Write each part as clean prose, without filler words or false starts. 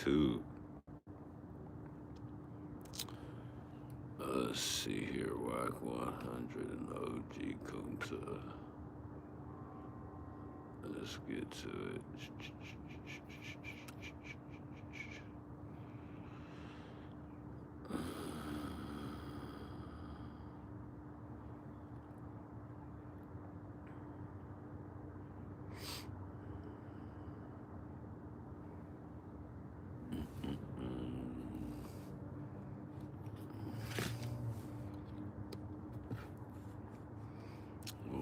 YouTube. Let's see here, Wack100 and OG Kunta. Let's get to it.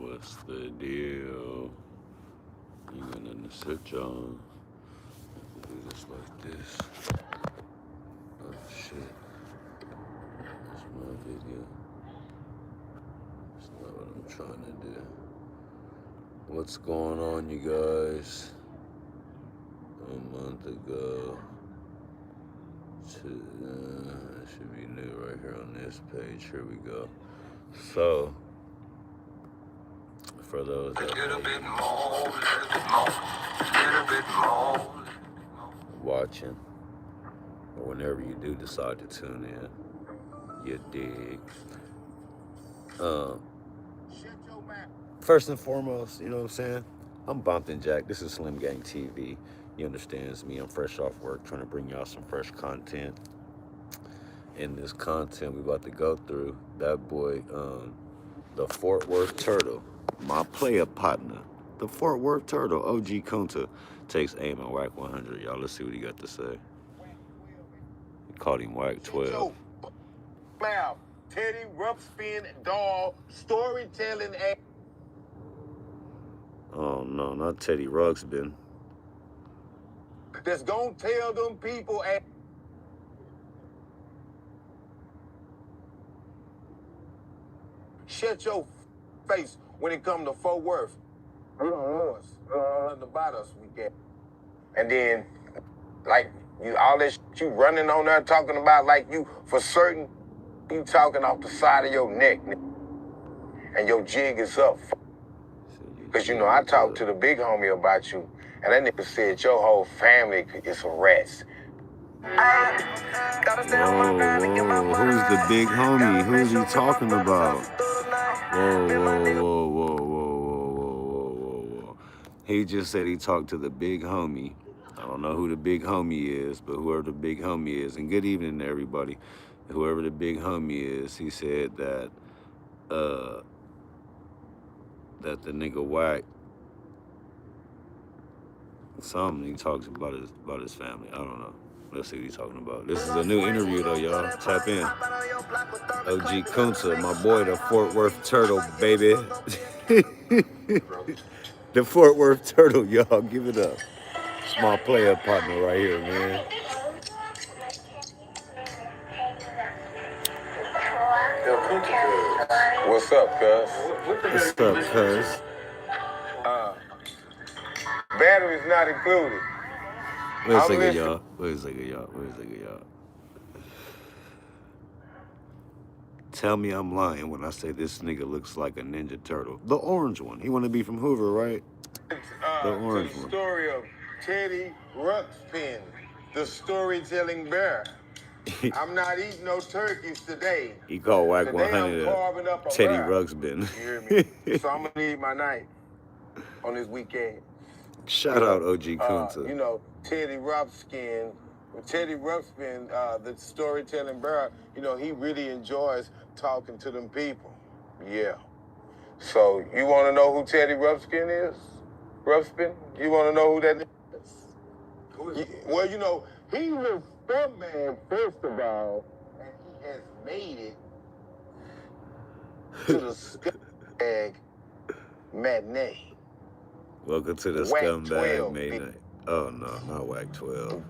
What's the deal? You got nothing to search on. Do this like this. Oh shit. That's my video. That's not what I'm trying to do. What's going on, you guys? A month ago. It should be new right here on this page. Here we go. So, for those that watching, or whenever you do decide to tune in, you dig. First and foremost, you know what I'm saying? I'm Bumpton Jack. This is Slimgang TV. You understands me. I'm fresh off work, trying to bring y'all some fresh content. In this content we about to go through, that boy, the Fort Worth Turtle, my player partner, the Fort Worth Turtle, OG Kunta, takes aim at Wack100. Y'all, let's see what he got to say. He called him Wack100. Teddy Ruxpin doll storytelling. Oh no, not Teddy Ruxpin. That's gonna tell them people shut your face when it comes to Fort Worth. You don't know us. You don't know nothing about us. We get. And then, like, you all this shit you running on there talking about, like you for certain, you talking off the side of your neck, and your jig is up. Because, you know, I talked to the big homie about you, and that nigga said your whole family is some rats. Whoa, who's the big homie? Who's he talking about? Whoa. He just said he talked to the big homie. I don't know who the big homie is, but whoever the big homie is, and good evening to everybody. Whoever the big homie is, he said that that the nigga Wack something, he talks about his family. I don't know. Let's see what he's talking about. This is a new interview though, y'all. Tap in. OG Kunta, my boy, the Fort Worth Turtle, baby. The Fort Worth Turtle, y'all. Give it up. Small player partner right here, man. What's up, cuz? What's up, cuz? Batteries not included. Wait a second, y'all. Tell me I'm lying when I say this nigga looks like a Ninja Turtle. The orange one. He want to be from Hoover, right? The orange one. The story of Teddy Ruxpin, the storytelling bear. I'm not eating no turkeys today. He called Wack100 Teddy Ruxpin. You hear me? So I'm gonna need my knife on this weekend. Shout out OG Kunta. You know, Teddy Ruxpin, the storytelling bear, you know, he really enjoys talking to them people. Yeah. So you want to know who Teddy Ruxpin is? Ruxpin? You want to know who that is? Who is well, you know, he's a stuntman, first of all, and he has made it to the Scumbag matinee. Welcome to the Scumbag matinee. Oh no, not Wack100.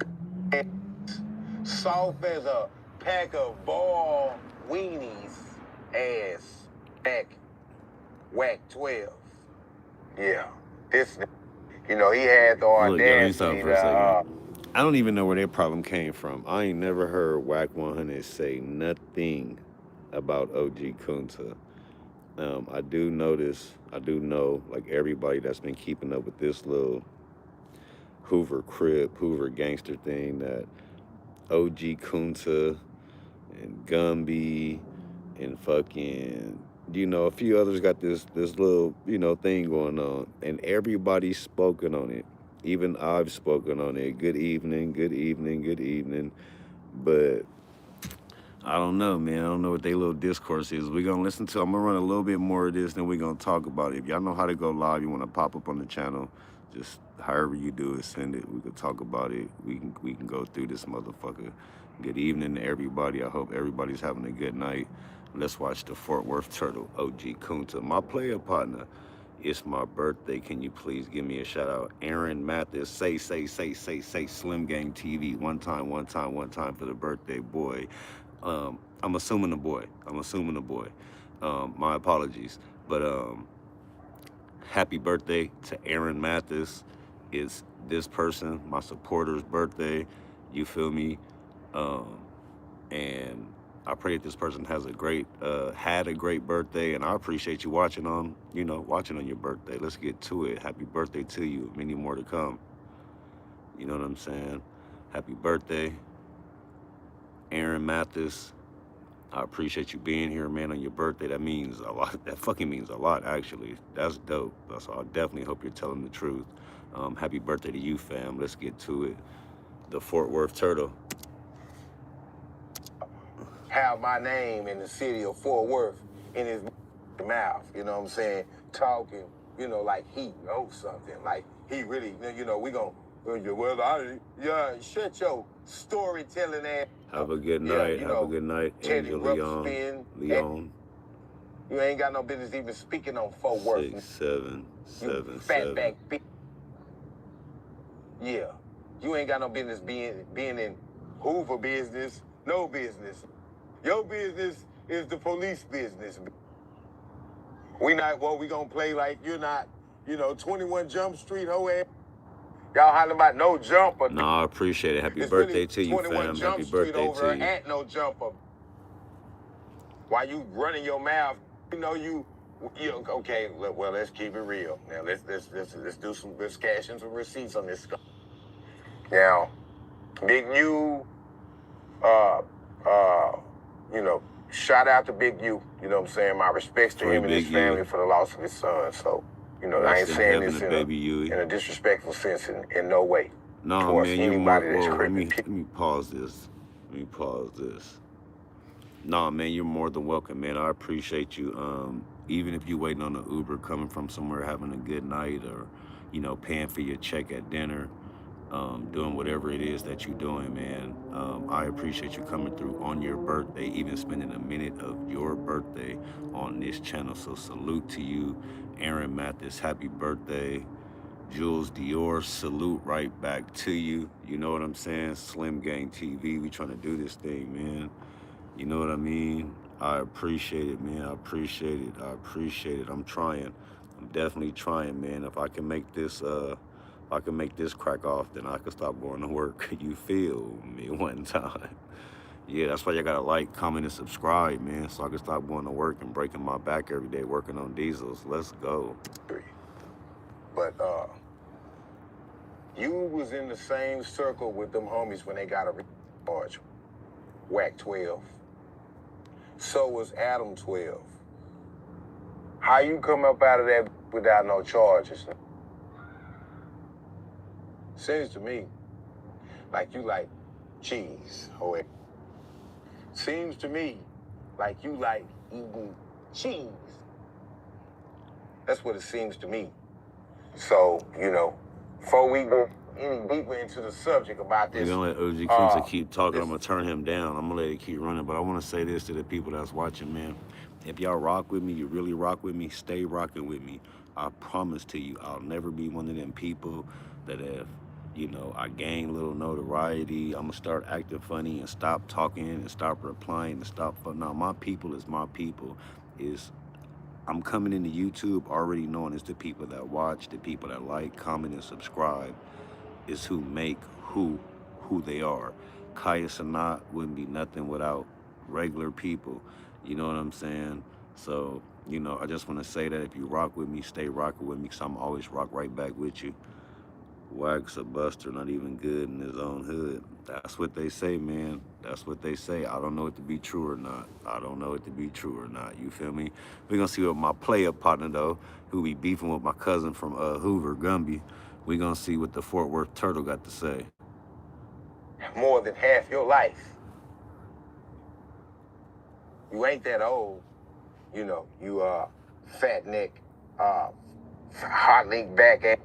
Soft as a pack of ball weenies, ass back Wack100. Yeah, this, you know, he had the audacity. I don't even know where their problem came from. I ain't never heard Wack100 say nothing about OG Kunta. I do know, like everybody that's been keeping up with this little Hoover Crip, Hoover Gangster thing, that OG Kunta and Gumby and fucking, a few others got this little, thing going on, and everybody's spoken on it. Even I've spoken on it. Good evening, good evening, good evening. But I don't know, man. I don't know what their little discourse is. We're gonna listen to. I'm gonna run a little bit more of this, then we're gonna talk about it. If y'all know how to go live, you want to pop up on the channel, just however you do it, send it. We could talk about it. We can go through this motherfucker. Good evening to everybody. I hope everybody's having a good night. Let's watch the Fort Worth Turtle, OG Kunta, my player partner. It's my birthday. Can you please give me a shout out? Aaron Mathis, say, Slimgang TV. One time for the birthday boy. I'm assuming a boy. My apologies. But happy birthday to Aaron Mathis. It's this person, my supporter's birthday. You feel me? And I pray that this person has had a great birthday, and I appreciate you watching on your birthday. Let's get to it. Happy birthday to you. Many more to come. You know what I'm saying? Happy birthday, Aaron Mathis. I appreciate you being here, man, on your birthday. That means a lot. That fucking means a lot, actually. That's dope. So I definitely hope you're telling the truth. Happy birthday to you, fam. Let's get to it. The Fort Worth Turtle. Have my name in the city of Fort Worth in his mouth, you know what I'm saying? Talking, like he knows something. Like he really, we gonna, shut your storytelling ass. Have a good night. Have a good night, Angel Leon. You ain't got no business even speaking on Fort Worth. 6777. Fatback bitch. Yeah. You ain't got no business being in Hoover business. No business. Your business is the police business. We gonna play like you're not, 21 Jump Street, hoe ass. Y'all hollering about no jumper. No, I appreciate it. Happy birthday to you, fam. Happy birthday to you. At no jumper. While you running your mouth, you okay. Well, let's keep it real. Now let's cash in some receipts on this stuff. Now, Big U, shout out to Big U. You know what I'm saying? My respects to him and his family for the loss of his son. So, I ain't saying this in a disrespectful sense in no way. No, man, you're more. Let me pause this. No, man, you're more than welcome, man. I appreciate you. Even if you're waiting on an Uber, coming from somewhere, having a good night, or paying for your check at dinner, doing whatever it is that you're doing, man. I appreciate you coming through on your birthday, even spending a minute of your birthday on this channel. So salute to you, Aaron Mathis. Happy birthday. Jules Dior, salute right back to you. You know what I'm saying? Slimgang TV, we trying to do this thing, man. You know what I mean? I appreciate it, man. I appreciate it. I'm trying. I'm definitely trying, man. If I can make this crack off, then I can stop going to work. You feel me? One time. Yeah, that's why you gotta like, comment, and subscribe, man, so I can stop going to work and breaking my back every day working on diesels. Let's go. But you was in the same circle with them homies when they got a charge. Wack 12. So was Adam 12. How you come up out of that without no charges? Seems to me like you like cheese. Seems to me like you like eating cheese. That's what it seems to me. So, before we go any deeper into the subject about this. We're gonna let OG Kunta keep talking. I'm gonna turn him down. I'm gonna let it keep running. But I wanna say this to the people that's watching, man. If y'all rock with me, you really rock with me, stay rocking with me. I promise to you, I'll never be one of them people that have, I gain a little notoriety, I'm gonna start acting funny and stop talking and stop replying and stop. Now, my people is my people. I'm coming into YouTube already knowing it's the people that watch, the people that like, comment, and subscribe is who make who they are. Kaya Sanat wouldn't be nothing without regular people. You know what I'm saying? So, I just want to say that if you rock with me, stay rocking with me, because I'm always rock right back with you. Wack's a buster, not even good in his own hood. That's what they say, man. That's what they say. I don't know it to be true or not. I don't know it to be true or not. You feel me? We're gonna see what my player partner though, who be beefing with my cousin from Hoover, Gumby. We gonna see what the Fort Worth Turtle got to say. More than half your life. You ain't that old. You know, you fat neck, hot link back at.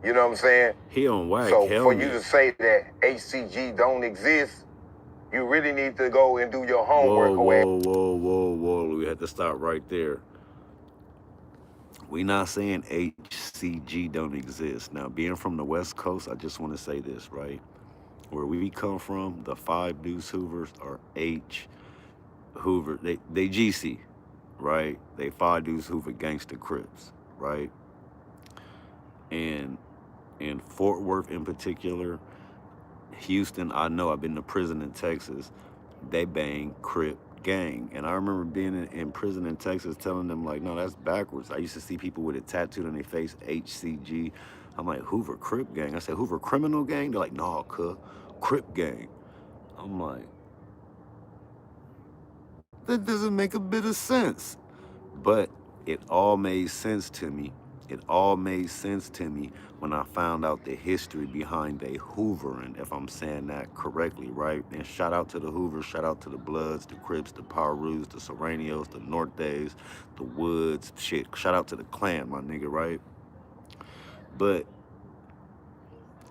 You know what I'm saying? He on Wack. So Hell for yeah. you to say that HCG don't exist, you really need to go and do your homework. Whoa. We had to stop right there. We not saying HCG don't exist. Now, being from the West Coast, I just want to say this, right? Where we come from, the 5 Deuce Hoovers are H Hoover. They GC, right? They 5 Deuce Hoover Gangster Crips, right? And in Fort Worth in particular, Houston, I know I've been to prison in Texas. They bang Crip gang. And I remember being in prison in Texas telling them, like, no, that's backwards. I used to see people with it tattooed on their face, HCG. I'm like, Hoover Crip gang. I said, Hoover criminal gang? They're like, no, Crip gang. I'm like, that doesn't make a bit of sense. But it all made sense to me. It all made sense to me when I found out the history behind a Hoovering, if I'm saying that correctly, right? And shout out to the Hoovers, shout out to the Bloods, the Crips, the Parus, the Serranios, the Nortes, the Woods, shit. Shout out to the Clan, my nigga, right? But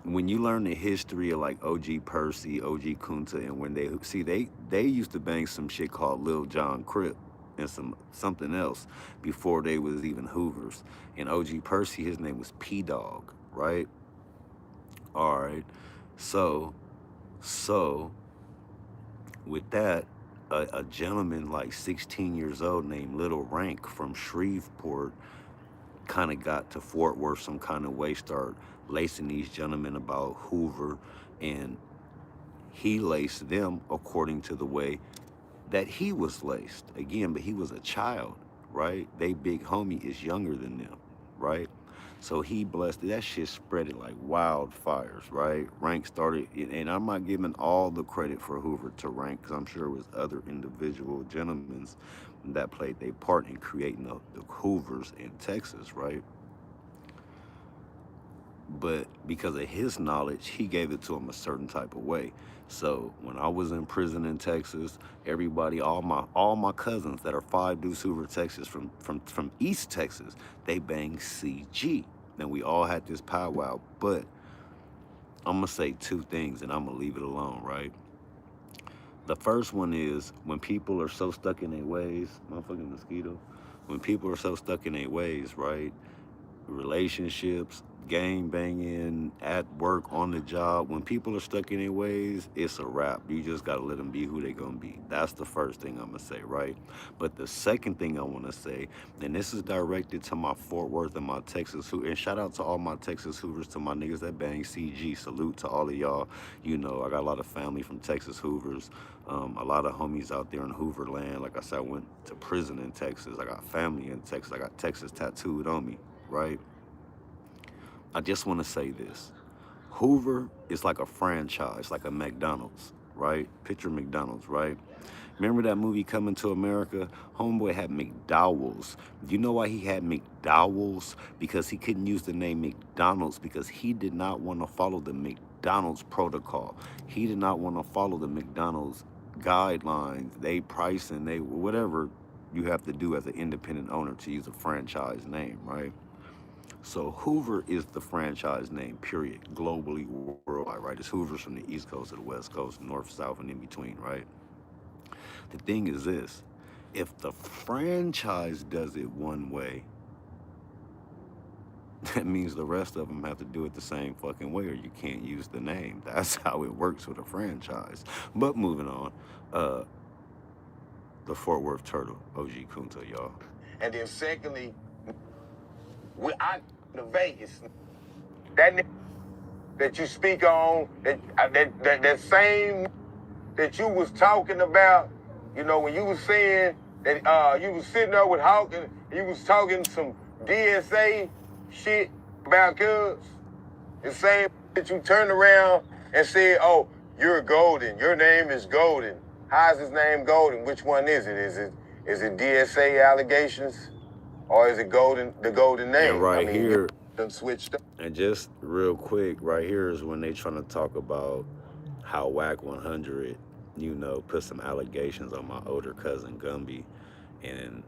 when you learn the history of like OG Percy, OG Kunta, and when they used to bang some shit called Lil John Crip and something else before they was even Hoovers. And OG Percy, his name was P Dog, right? All right. So with that, a gentleman like 16 years old named Little Rank from Shreveport kind of got to Fort Worth some kind of way, start lacing these gentlemen about Hoover, and he laced them according to the way that he was laced. Again, but he was a child, right? They big homie is younger than them, right? So he blessed it. That shit spread it like wildfires, right? Rank started, and I'm not giving all the credit for Hoover to Rank, because I'm sure it was other individual gentlemen that played their part in creating the Hoovers in Texas, right? But because of his knowledge, he gave it to him a certain type of way. So when I was in prison in Texas, everybody, all my cousins that are 5 Deuce Hoover, Texas, from East Texas, they bang CG. And we all had this powwow. But I'm gonna say 2 things and I'm gonna leave it alone, right? The first one is when people are so stuck in their ways, motherfucking mosquito. When people are so stuck in their ways, right? Relationships, gang banging, at work, on the job. When people are stuck in their ways, it's a wrap. You just gotta let them be who they gonna be. That's the first thing I'm gonna say, right? But the second thing I wanna say, and this is directed to my Fort Worth and my Texas Hoovers, and shout out to all my Texas Hoovers, to my niggas that bang CG. Salute to all of y'all. You know, I got a lot of family from Texas Hoovers. A lot of homies out there in Hoover land. Like I said, I went to prison in Texas. I got family in Texas. I got Texas tattooed on me, right? I just want to say this. Hoover is like a franchise, like a McDonald's, right? Picture McDonald's, right? Remember that movie Coming to America? Homeboy had McDowell's. Do you know why he had McDowell's? Because he couldn't use the name McDonald's because he did not want to follow the McDonald's protocol. He did not want to follow the McDonald's guidelines, they pricing, they whatever you have to do as an independent owner to use a franchise name, right? So Hoover is the franchise name, period, globally, worldwide, right? It's Hoovers from the East Coast to the West Coast, North, South, and in between, right? The thing is this, if the franchise does it one way, that means the rest of them have to do it the same fucking way or you can't use the name. That's how it works with a franchise. But moving on, the Fort Worth Turtle, OG Kunta, y'all. And then secondly, I to Vegas. That that you speak on, that same that you was talking about, you know, when you was saying that you was sitting there with Hawkins, you was talking some DSA shit about Cubs. The same that you turn around and say, oh, you're Golden. Your name is Golden. How's his name Golden? Which one is it? Is it DSA allegations? Or is it Golden, the Golden name? And right here, done switched up. and just real quick, right here is when they trying to talk about how Wack100, you know, put some allegations on my older cousin Gumby, and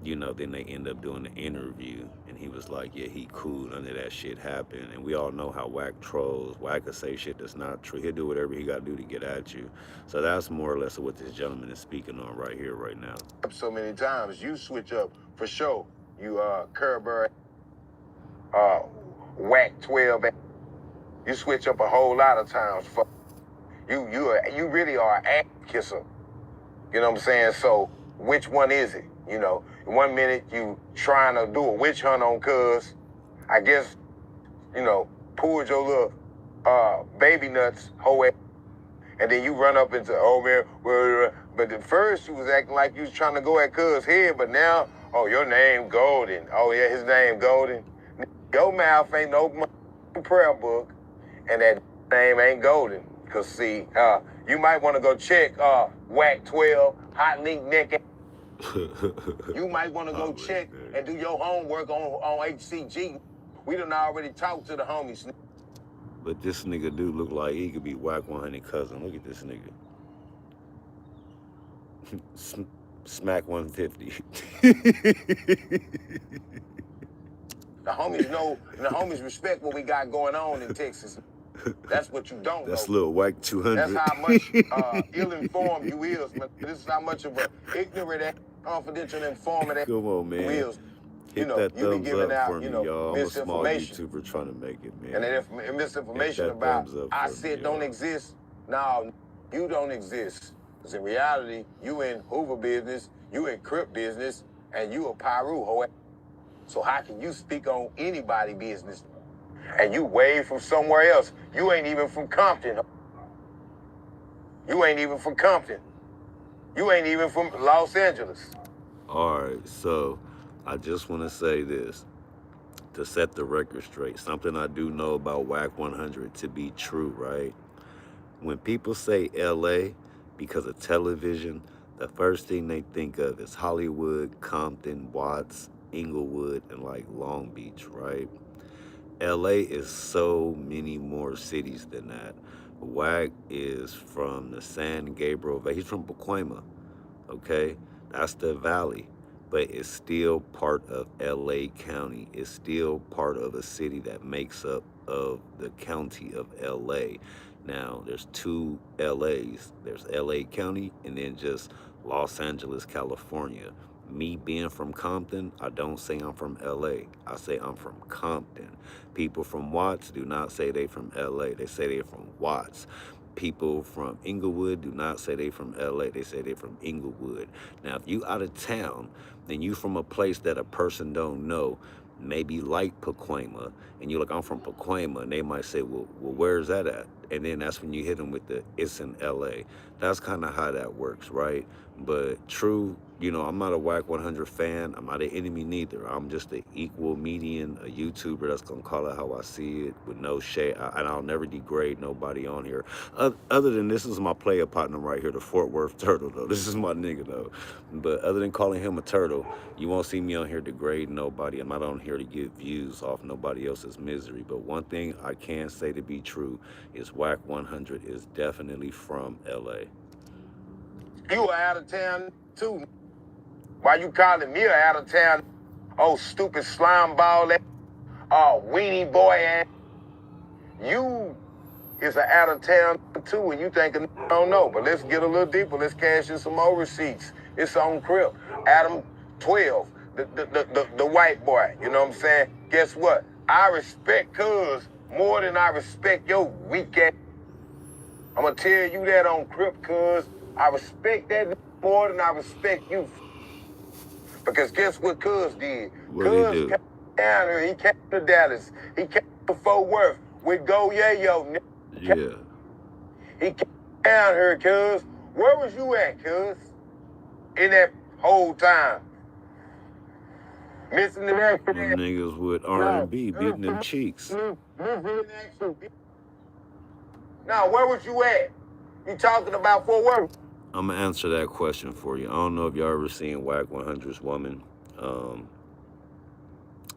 you know, then they end up doing the interview, and he was like, yeah, he cool, none of that shit happened. And we all know how Wack trolls. Wack will say shit that's not true. He'll do whatever he got to do to get at you. So that's more or less what this gentleman is speaking on right here, right now. So many times, you switch up for sure. You Kerber, Wack100. You switch up a whole lot of times. You really are an ass kisser. You know what I'm saying? So which one is it? You know, 1 minute you trying to do a witch hunt on cuz, I guess, you know, pulled your little baby nuts whole ass, and then you run up into, oh man, but at first you was acting like you was trying to go at cuz head, but now, oh, your name Golden. Oh yeah, his name Golden. Your mouth ain't no prayer book, and that name ain't Golden. Cause see, you might want to go check Wack100, hot link neck. You might want to go check and do your homework on HCG. We done already talked to the homies. But this nigga do look like he could be Wack100 cousin. Look at this nigga. Smack 150. The homies know, and the homies respect what we got going on in Texas. That's what you don't know. That's little Wack100. That's how much ill-informed you is, man. This is how much of an ignorant, confidential informant Come on, man. you is. Hit that thumbs up for me, y'all. I'm a small YouTuber trying to make it, man. And if misinformation about I said don't exist, no, you don't exist. Because in reality, you in Hoover business, you in Crip business, and you a Pyru hoe. So how can you speak on anybody business? And you way from somewhere else. You ain't even from Compton. You ain't even from Compton. You ain't even from Los Angeles. All right, so I just want to say this to set the record straight. Something I do know about Wack100 to be true, right? When people say LA because of television, the first thing they think of is Hollywood, Compton, Watts, Inglewood, and like Long Beach, right? LA is so many more cities than that. Wack is from the San Gabriel Valley. He's from Pacoima, okay? That's the valley, but it's still part of LA County. It's still part of a city that makes up of the county of LA. Now, there's two LAs. There's LA County and then just Los Angeles, California. Me being from Compton, I don't say I'm from LA. I say I'm from Compton. People from Watts do not say they from LA. They say they're from Watts. People from Inglewood do not say they from LA. They say they from Inglewood. Now, if you out of town, then you from a place that a person don't know, maybe like Pacoima, and you're like, I'm from Pacoima, and they might say, well, where's that at? And then that's when you hit them with the, it's in LA. That's kind of how that works, right? But true, you know, I'm not a Wack100 fan. I'm not an enemy neither. I'm just an equal median, a YouTuber that's going to call it how I see it with no shade. And I'll never degrade nobody on here. Other than this is my player partner right here, the Fort Worth Turtle, though. This is my nigga, though. But other than calling him a turtle, you won't see me on here degrading nobody. I'm not on here to get views off nobody else's misery. But one thing I can say to be true is Wack100 is definitely from LA. You are out of town, too. Why you calling me out of town? Oh, stupid slime ball ass. Oh, weenie boy ass. You is an out of town, too, and you think I don't know. But let's get a little deeper. Let's cash in some more receipts. It's on Crip. Adam 12, the white boy. You know what I'm saying? Guess what? I respect cuz more than I respect your weak ass. I'm going to tell you that on Crip, cuz I respect that more than I respect you. Because guess what cuz did? Cuz came down here. He came to Dallas. He came to Fort Worth with Go Yayo. Yeah. He came down here, cuz. Where was you at, cuz? In that whole time. Missing the rest of them niggas with R&B beating them cheeks. moving in action. Now, where was you at? You talking about Fort Worth? I'm gonna answer that question for you. I don't know if y'all ever seen Wack100's woman.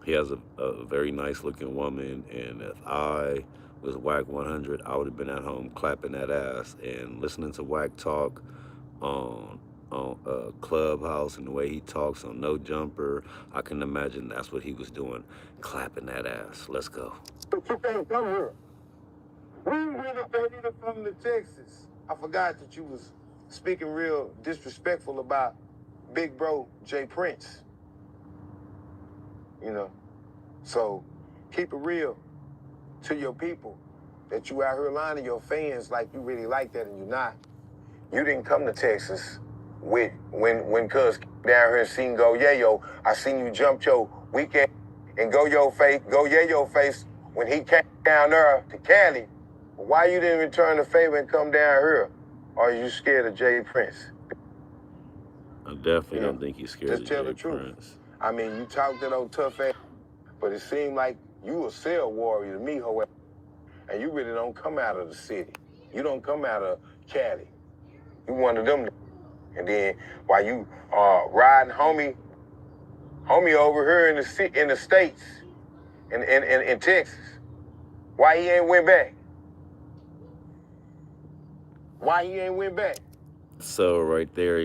He has a very nice looking woman, and if I was Wack100, I would have been at home clapping that ass and listening to Wack talk on Clubhouse and the way he talks on No Jumper. I can imagine that's what he was doing, clapping that ass. Let's go. But you can't come here. We really to come to Texas. I forgot that you was speaking real disrespectful about big bro Jay Prince. You know, so keep it real to your people that you out here lying to your fans like you really like that and you're not. You didn't come to Texas with when cuz down here and seen Go Yayo. I seen you jump your weekend and Go Yayo face when he came down there to Cali. Why you didn't return the favor and come down here? Or are you scared of Jay Prince? I definitely don't think he's scared Just of tell Jay the truth. Prince. I mean, you talk that old tough ass, but it seemed like you a cell warrior to me, however. And you really don't come out of the city. You don't come out of Cali. You one of them. And then while you riding homie over here in the States, in Texas, why he ain't went back? Why he ain't went back? So right there,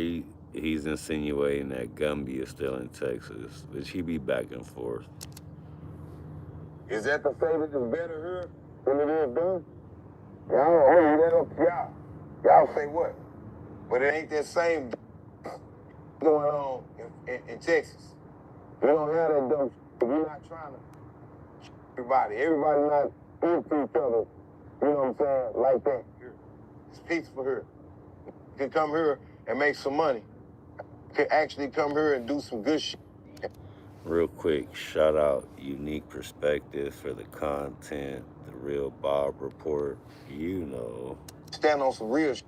he's insinuating that Gumby is still in Texas, which he be back and forth. Is that to say that it's better here than it is done? Y'all say what? But it ain't that same going on in Texas. You don't have that dumb shit. We're not trying to everybody. Everybody not into each other. You know what I'm saying? Like that. It's peaceful here. You can come here and make some money. You can actually come here and do some good shit. Real quick, shout out Unique Perspective for the content, the Real Bob Report, you know. Stand on some real shit.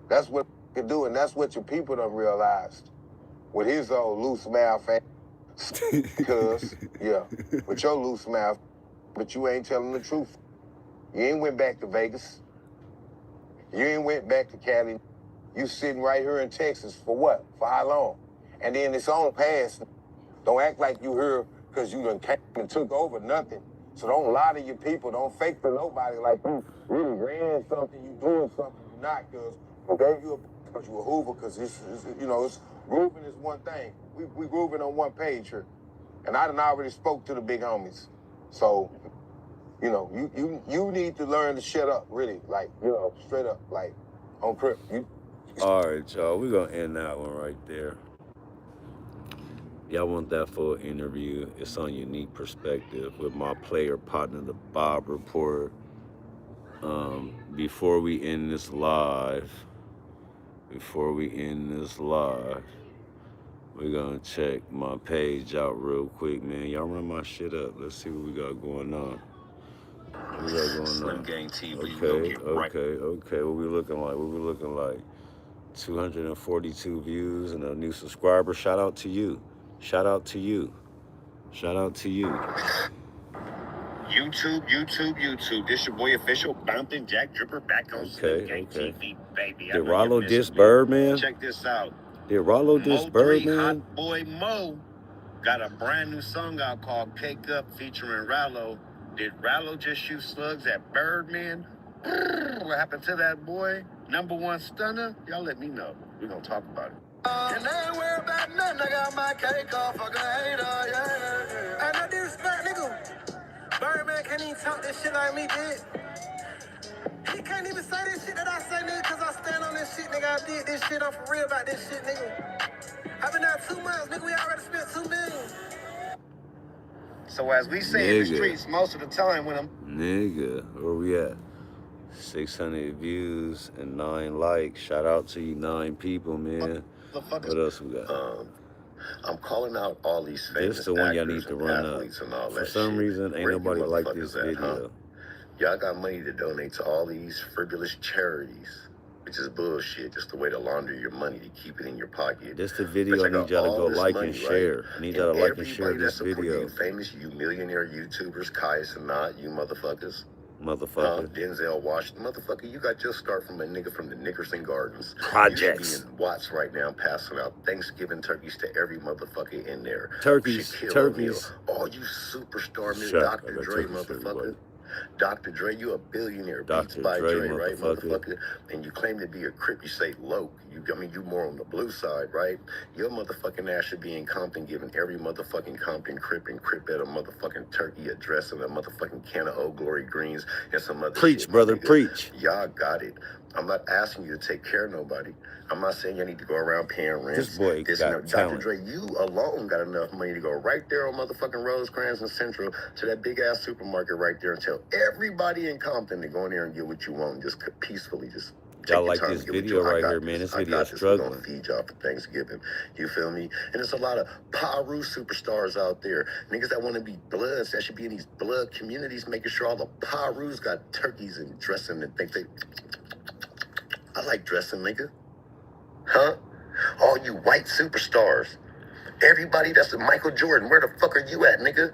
That's what you can do, and that's what your people done realized. With his old loose mouth ass. Cuz, yeah, with your loose mouth, but you ain't telling the truth. You ain't went back to Vegas. You ain't went back to Cali. You sitting right here in Texas for what? For how long? And then it's on past. Don't act like you here because you done came and took over nothing. So don't lie to your people. Don't fake to nobody like you really ran something, you doing something, you not, because we gave you because you a Hoover, because it's grooving is one thing. We grooving on one page here. And I done already spoke to the big homies. So, you know, you need to learn to shut up, really. Like, you know, straight up, like, on crib. All right, y'all, we're going to end that one right there. Y'all want that full interview? It's on Unique Perspective with my player partner, the Bob Report. Before we end this live, we're going to check my page out real quick, man. Y'all run my shit up. Let's see what we got going on. Slimgang TV. Okay. What we looking like? 242 views and a new subscriber. Shout out to you. YouTube. This your boy official Bumpin' Jack Dripper back on Slimgang TV, baby. Did Rollo diss Birdman? Check this out. Did Rollo diss Birdman? Hot boy Mo got a brand new song out called Cake Up featuring Rollo. Did Rollo just shoot slugs at Birdman? What happened to that boy? Number one stunner? Y'all let me know. We're gonna talk about it. And I ain't worried about nothing. I got my cake off. Fuck a hater, yeah. I know this fat nigga. Birdman can't even talk this shit like me, did. He can't even say this shit that I say, nigga, because I stand on this shit, nigga. I did this shit. I'm for real about this shit, nigga. I've been out 2 months, nigga. We already spent $2 million. So as we say in the streets, most of the time when I'm... Nigga, where we at? 600 views and 9 likes. Shout out to you 9 people, man. What else we got? I'm calling out all these famous This is the one y'all need to run up. For some reason, ain't nobody like this video. Y'all got money to donate to all these frivolous charities. which is bullshit. Just the way to launder your money to keep it in your pocket. This the video. I need y'all to go like and share. I need y'all to like and share this video. You famous, you millionaire YouTubers, Kai Sanat, you motherfuckers. Motherfucker. Denzel Washington, motherfucker, you got your start from a nigga from the Nickerson Gardens. Projects. You should be in Watts right now passing out Thanksgiving turkeys to every motherfucker in there. Turkeys. All you superstar, Dr. Dre, motherfucker. Dr. Dre, you a billionaire. Beats by Dre, right, motherfucker? And you claim to be a Crip, you say low. You more on the blue side, right? Your motherfucking ass should be in Compton giving every motherfucking Compton Crip and Cripette a motherfucking turkey, a dress, and a motherfucking can of Old Glory greens and some other preach, shit, brother, preach. Y'all got it. I'm not asking you to take care of nobody. I'm not saying you need to go around paying rent. This boy got Dr. Dre, you alone got enough money to go right there on motherfucking Rosecrans and Central to that big ass supermarket right there and tell everybody in Compton to go in there and get what you want. Just peacefully, just y'all like this video right here, man. This video is struggling. We're gonna feed y'all for Thanksgiving. You feel me? And there's a lot of Paru superstars out there. Niggas that want to be bloods, that should be in these blood communities, making sure all the Parus got turkeys and dressing and think they... I like dressing, nigga. Huh? All you white superstars. Everybody that's a Michael Jordan, where the fuck are you at, nigga?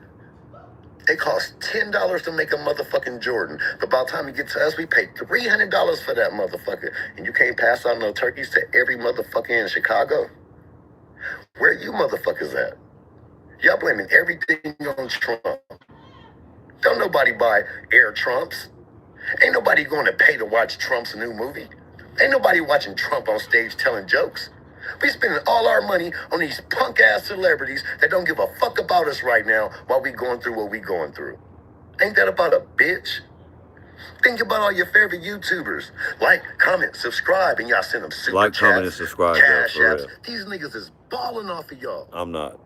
It costs $10 to make a motherfucking Jordan. But by the time you get to us, we pay $300 for that motherfucker. And you can't pass out no turkeys to every motherfucker in Chicago? Where you motherfuckers at? Y'all blaming everything on Trump. Don't nobody buy Air Trumps. Ain't nobody going to pay to watch Trump's new movie. Ain't nobody watching Trump on stage telling jokes. We spending all our money on these punk-ass celebrities that don't give a fuck about us right now while we going through what we going through. Ain't that about a bitch? Think about all your favorite YouTubers. Like, comment, subscribe, and y'all send them super like, chats, comment, and subscribe, cash for apps. real. These niggas is balling off of y'all. I'm not.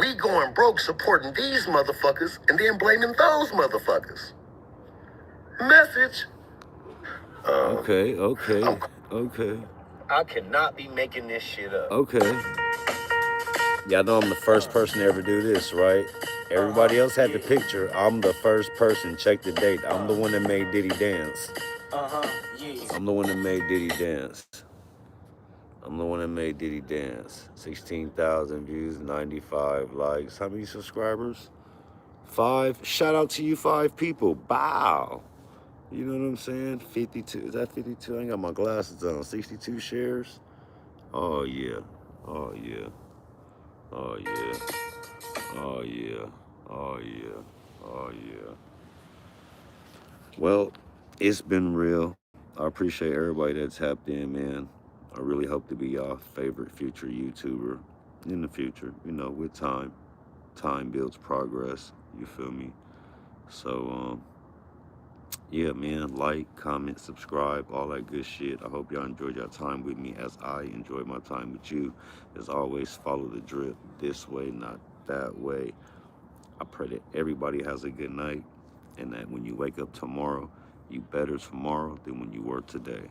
We going broke supporting these motherfuckers and then blaming those motherfuckers. Message. Okay. I cannot be making this shit up. Okay. Y'all know I'm the first person to ever do this, right? Everybody else had the picture. I'm the first person. Check the date. I'm the one that made Diddy dance. I'm the one that made Diddy dance. 16,000 views, 95 likes. How many subscribers? 5. Shout out to you 5 people. Bow. You know what I'm saying? 52. Is that 52? I ain't got my glasses on. 62 shares? Oh, yeah. Well, it's been real. I appreciate everybody that tapped in, man. I really hope to be y'all favorite future YouTuber in the future. You know, with time. Time builds progress. You feel me? So, yeah, man, like, comment, subscribe, all that good shit. I hope y'all enjoyed your time with me as I enjoyed my time with you. As always, follow the drip this way, not that way. I pray that everybody has a good night and that when you wake up tomorrow, you better tomorrow than when you were today.